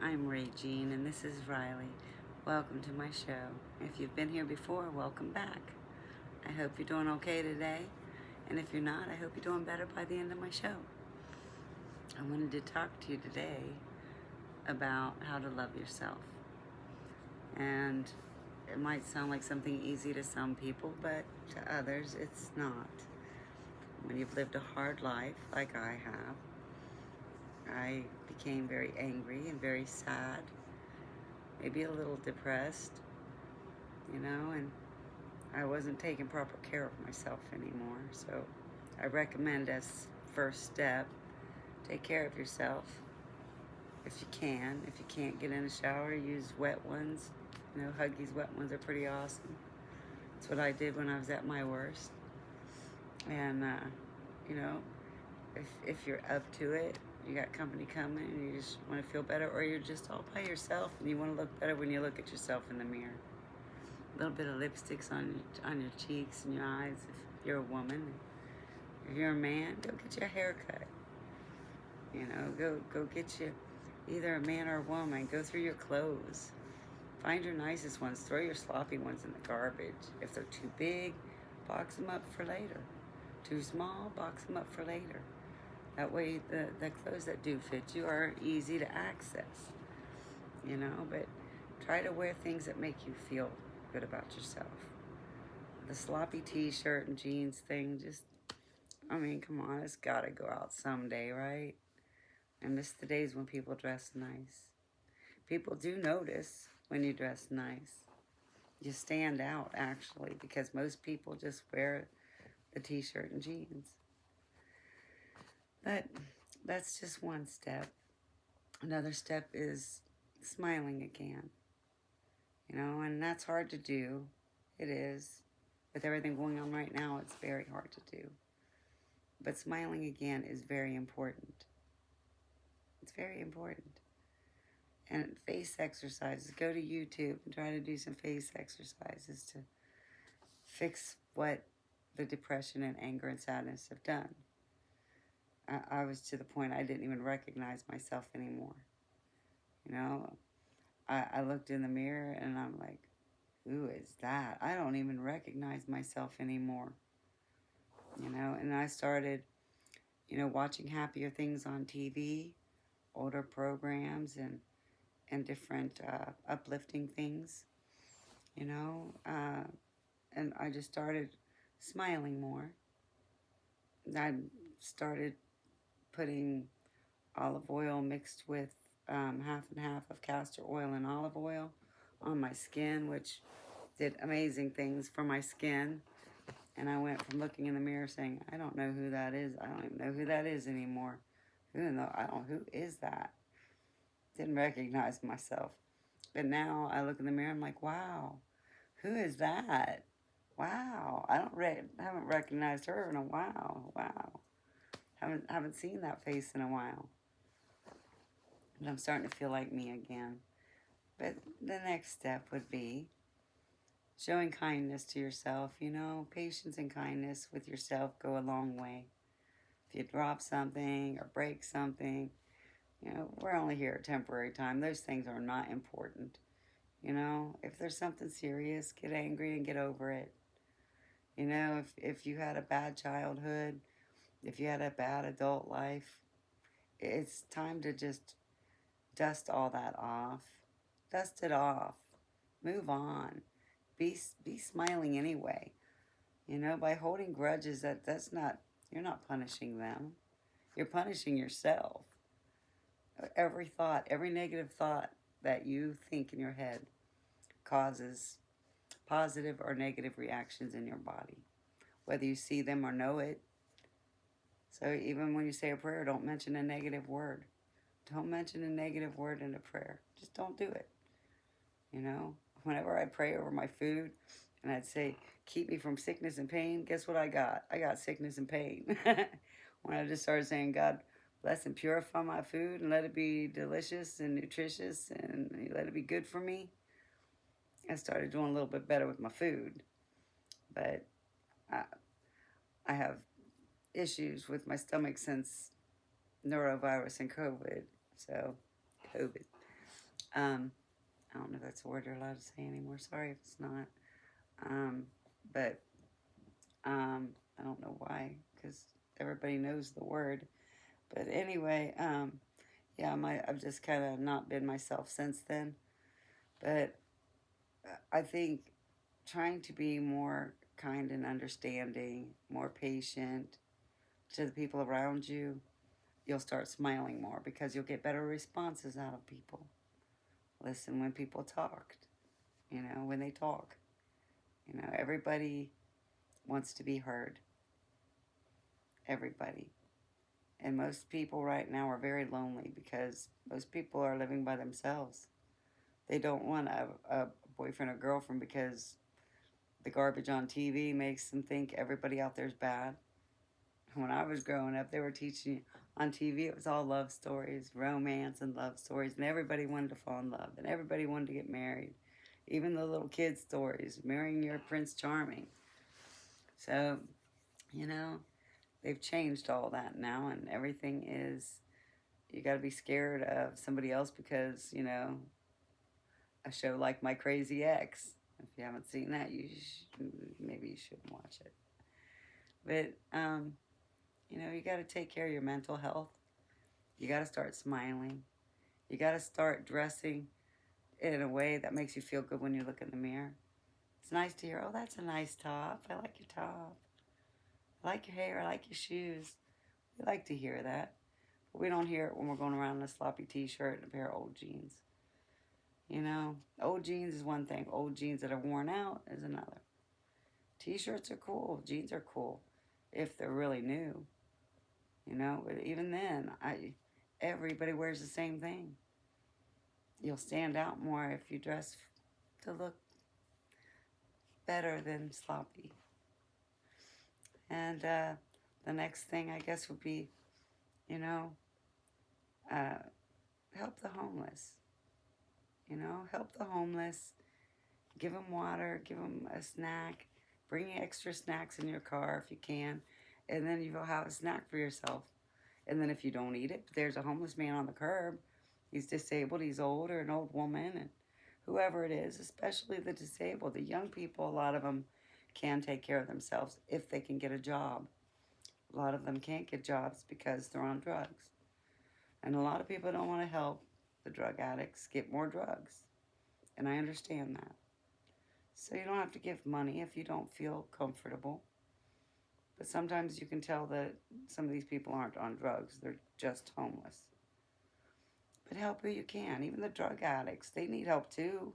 I'm Regine, and this is Riley. Welcome to my show. If you've been here before, welcome back. I hope you're doing okay today, and if you're not, I hope you're doing better by the end of my show. I wanted to talk to you today about how to love yourself. And it might sound like something easy to some people, but to others, it's not. When you've lived a hard life like I have, I became very angry and very sad, maybe a little depressed, and I wasn't taking proper care of myself anymore. So I recommend as first step, take care of yourself if you can. If you can't get in a shower, use wet ones. Huggies wet ones are pretty awesome. That's what I did when I was at my worst. And, if you're up to it, you got company coming and you just want to feel better, or you're just all by yourself and you want to look better when you look at yourself in the mirror. A little bit of lipsticks on your cheeks and your eyes if you're a woman. If you're a man, go get your hair cut. Go get you either a man or a woman. Go through your clothes. Find your nicest ones. Throw your sloppy ones in the garbage. If they're too big, box them up for later. Too small, box them up for later. That way the clothes that do fit you are easy to access. But try to wear things that make you feel good about yourself. The sloppy t-shirt and jeans thing, come on, it's gotta go out someday, right? I miss the days when people dress nice. People do notice when you dress nice. You stand out, actually, because most people just wear the t-shirt and jeans. But that's just one step. Another step is smiling again. And that's hard to do. It is. With everything going on right now, it's very hard to do. But smiling again is very important. It's very important. And face exercises. Go to YouTube and try to do some face exercises to fix what the depression and anger and sadness have done. I was to the point I didn't even recognize myself anymore. I looked in the mirror and I'm like, who is that? I don't even recognize myself anymore. And I started, watching happier things on TV, older programs and different uplifting things, and I just started smiling more. I started putting olive oil mixed with half and half of castor oil and olive oil on my skin, which did amazing things for my skin. And I went from looking in the mirror saying, I don't know who that is. I don't even know who that is anymore. Who is that? Didn't recognize myself. But now I look in the mirror, I'm like, wow, who is that? Wow, haven't recognized her in a while. Wow, haven't seen that face in a while. And I'm starting to feel like me again. But the next step would be showing kindness to yourself. Patience and kindness with yourself go a long way. If you drop something or break something, we're only here a temporary time. Those things are not important. If there's something serious, get angry and get over it. If you had a bad childhood, if you had a bad adult life, it's time to just dust all that off. Dust it off. Move on. Be smiling anyway. By holding grudges, you're not punishing them. You're punishing yourself. Every negative thought that you think in your head causes positive or negative reactions in your body, whether you see them or know it. So even when you say a prayer, don't mention a negative word. Don't mention a negative word in a prayer. Just don't do it. Whenever I pray over my food and I'd say, keep me from sickness and pain, guess what I got? I got sickness and pain. When I just started saying, God, bless and purify my food and let it be delicious and nutritious and let it be good for me, I started doing a little bit better with my food. But I have issues with my stomach since norovirus and COVID. So, COVID. Um, I don't know if that's a word you're allowed to say anymore. Sorry if it's not. Um, but I don't know why, because everybody knows the word. But anyway, yeah, I've just kind of not been myself since then. But I think trying to be more kind and understanding, more patient to the people around you, you'll start smiling more because you'll get better responses out of people. Listen when people talked, when they talk. Everybody wants to be heard. Everybody. And most people right now are very lonely because most people are living by themselves. They don't want a boyfriend or girlfriend because the garbage on TV makes them think everybody out there is bad. When I was growing up, they were teaching on TV, it was all love stories, romance and love stories, and everybody wanted to fall in love, and everybody wanted to get married. Even the little kids' stories, marrying your Prince Charming. So, you know, they've changed all that now, and everything is, you got to be scared of somebody else because, a show like My Crazy Ex. If you haven't seen that, maybe you shouldn't watch it. But you got to take care of your mental health. You got to start smiling. You got to start dressing in a way that makes you feel good when you look in the mirror. It's nice to hear, oh, that's a nice top. I like your top. I like your hair. I like your shoes. We like to hear that. But we don't hear it when we're going around in a sloppy t-shirt and a pair of old jeans. Old jeans is one thing. Old jeans that are worn out is another. T-shirts are cool. Jeans are cool if they're really new. But even then, everybody wears the same thing. You'll stand out more if you dress to look better than sloppy. And the next thing I guess would be, you know, uh, help the homeless. Help the homeless. Give them water. Give them a snack. Bring extra snacks in your car if you can, and then you'll have a snack for yourself. And then if you don't eat it, there's a homeless man on the curb. He's disabled. He's old, or an old woman, and whoever it is, especially the disabled, the young people. A lot of them can take care of themselves if they can get a job. A lot of them can't get jobs because they're on drugs. And a lot of people don't want to help the drug addicts get more drugs. And I understand that. So you don't have to give money if you don't feel comfortable. But sometimes you can tell that some of these people aren't on drugs, they're just homeless. But help who you can. Even the drug addicts, they need help too.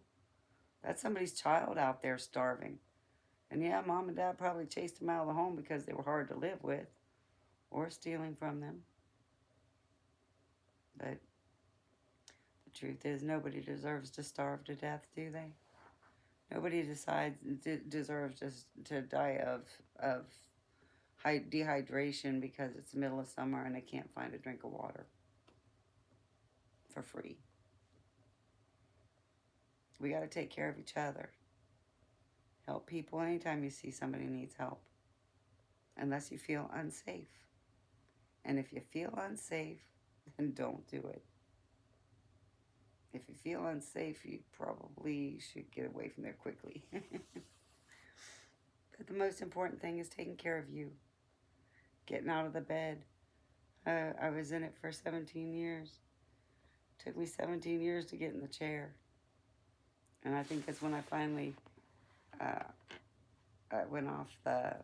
That's somebody's child out there starving. And yeah, mom and dad probably chased them out of the home because they were hard to live with or stealing from them. But the truth is, nobody deserves to starve to death, do they? Nobody deserves to die of dehydration because it's the middle of summer and they can't find a drink of water for free. We got to take care of each other. Help people anytime you see somebody needs help, unless you feel unsafe. And if you feel unsafe, then don't do it. If you feel unsafe, you probably should get away from there quickly. But the most important thing is taking care of you. Getting out of the bed. I was in it for 17 years. It took me 17 years to get in the chair. And I think that's when I finally I went off the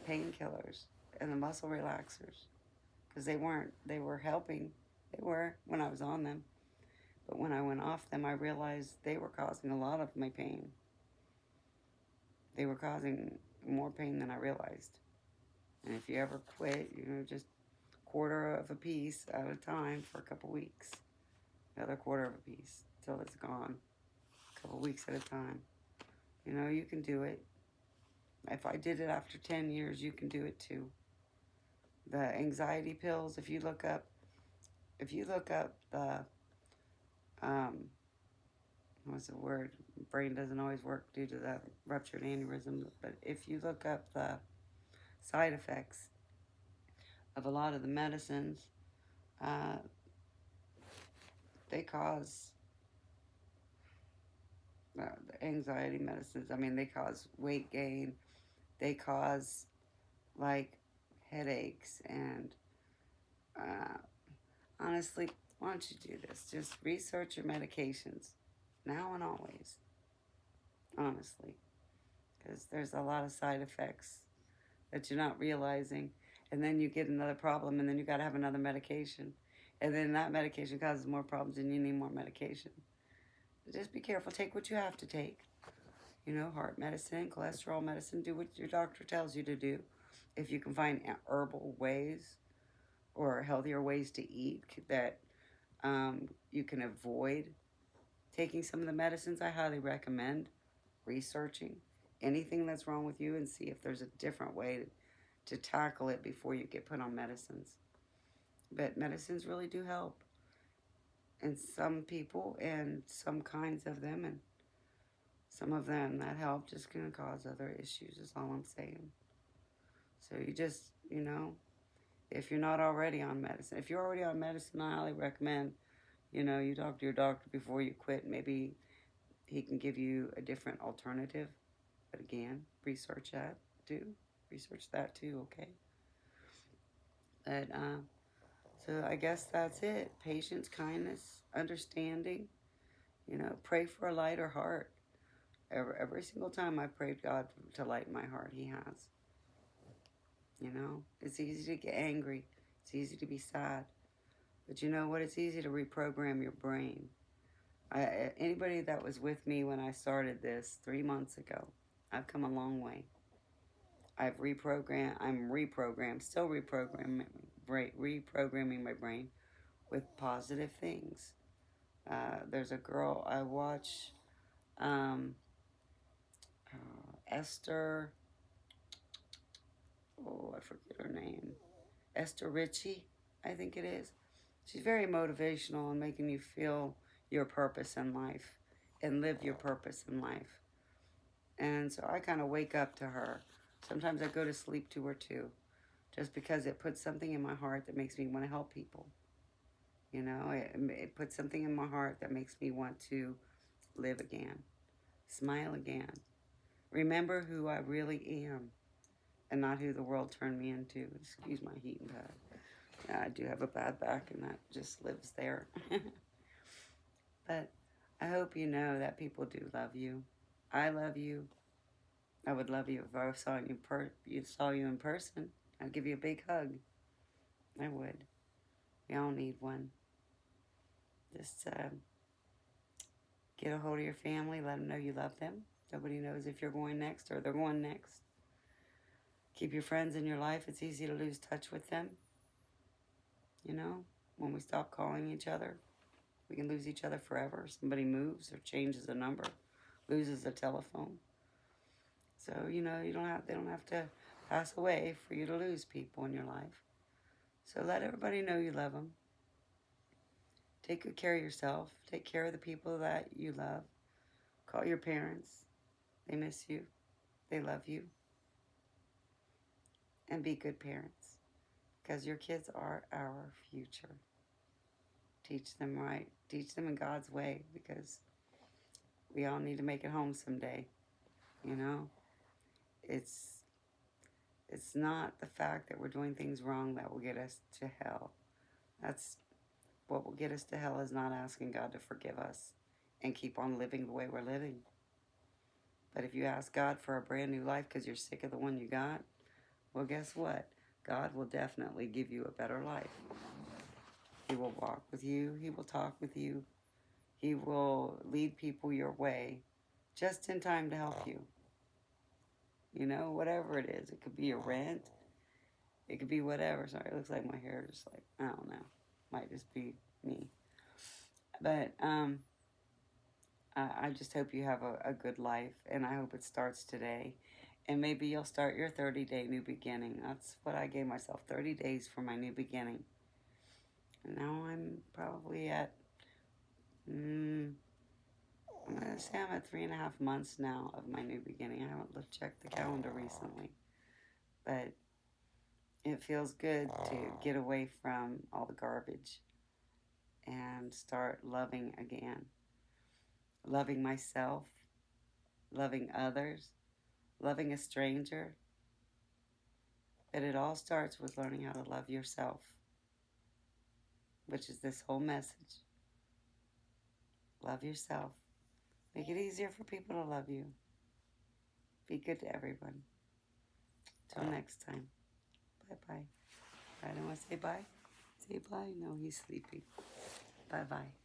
painkillers and the muscle relaxers. Because they were helping. They were when I was on them. But when I went off them, I realized they were causing a lot of my pain. They were causing more pain than I realized. And if you ever quit, just quarter of a piece at a time for a couple weeks. Another quarter of a piece till it's gone. A couple weeks at a time. You can do it. If I did it after 10 years, you can do it too. The anxiety pills, if you look up the what's the word? Brain doesn't always work due to the ruptured aneurysm, but if you look up the side effects of a lot of the medicines, they cause The anxiety medicines, I mean, they cause weight gain. They cause, like, headaches. And uh, honestly, why don't you do this? Just research your medications now and always, honestly, because there's a lot of side effects that you're not realizing. And then you get another problem, and then you got to have another medication. And then that medication causes more problems, and you need more medication. Just be careful. Take what you have to take. Heart medicine, cholesterol medicine. Do what your doctor tells you to do. If you can find herbal ways or healthier ways to eat that you can avoid taking some of the medicines, I highly recommend researching anything that's wrong with you and see if there's a different way to tackle it before you get put on medicines. But medicines really do help in some people and some kinds of them, and some of them that help just going to cause other issues, is all I'm saying. So you just, if you're not already on medicine, if you're already on medicine, I highly recommend, you talk to your doctor before you quit. Maybe he can give you a different alternative. But again, research that too. Research that too, okay? But so I guess that's it. Patience, kindness, understanding. Pray for a lighter heart. Every single time I prayed God to lighten my heart, He has. It's easy to get angry. It's easy to be sad. But you know what? It's easy to reprogram your brain. Anybody that was with me when I started this 3 months ago, I've come a long way. I'm reprogrammed, still reprogramming my brain with positive things. There's a girl I watch, um, Esther, I forget her name, Esther Ritchie, I think it is. She's very motivational and making you feel your purpose in life and live your purpose in life. And so I kind of wake up to her. Sometimes I go to sleep to her too, just because it puts something in my heart that makes me want to help people. It puts something in my heart that makes me want to live again, smile again, remember who I really am and not who the world turned me into. Excuse my heating pad. Yeah, I do have a bad back, and that just lives there. But I hope you know that people do love you. I love you. I would love you if I saw you in person. I'd give you a big hug. I would. We all need one. Just get a hold of your family. Let them know you love them. Nobody knows if you're going next or they're going next. Keep your friends in your life. It's easy to lose touch with them. When we stop calling each other, we can lose each other forever. Somebody moves or changes a number, loses a telephone. So, they don't have to pass away for you to lose people in your life. So let everybody know you love them. Take good care of yourself. Take care of the people that you love. Call your parents. They miss you. They love you. And be good parents, because your kids are our future. Teach them right. Teach them in God's way, because we all need to make it home someday. It's not the fact that we're doing things wrong that will get us to hell. That's what will get us to hell, is not asking God to forgive us and keep on living the way we're living. But if you ask God for a brand new life because you're sick of the one you got, well, guess what? God will definitely give you a better life. He will walk with you. He will talk with you. He will lead people your way just in time to help you. Whatever it is. It could be your rent. It could be whatever. Sorry, it looks like my hair just I don't know. Might just be me. But I just hope you have a good life, and I hope it starts today. And maybe you'll start your 30-day new beginning. That's what I gave myself, 30 days for my new beginning. And now I'm probably at, I'm going to say I'm at 3.5 months now of my new beginning. I haven't checked the calendar recently. But it feels good to get away from all the garbage and start loving again. Loving myself, loving others, loving a stranger. But it all starts with learning how to love yourself, which is this whole message. Love yourself. Make it easier for people to love you. Be good to everyone. Till next time. Bye-bye. I don't want to say bye. Say bye. No, he's sleeping. Bye-bye.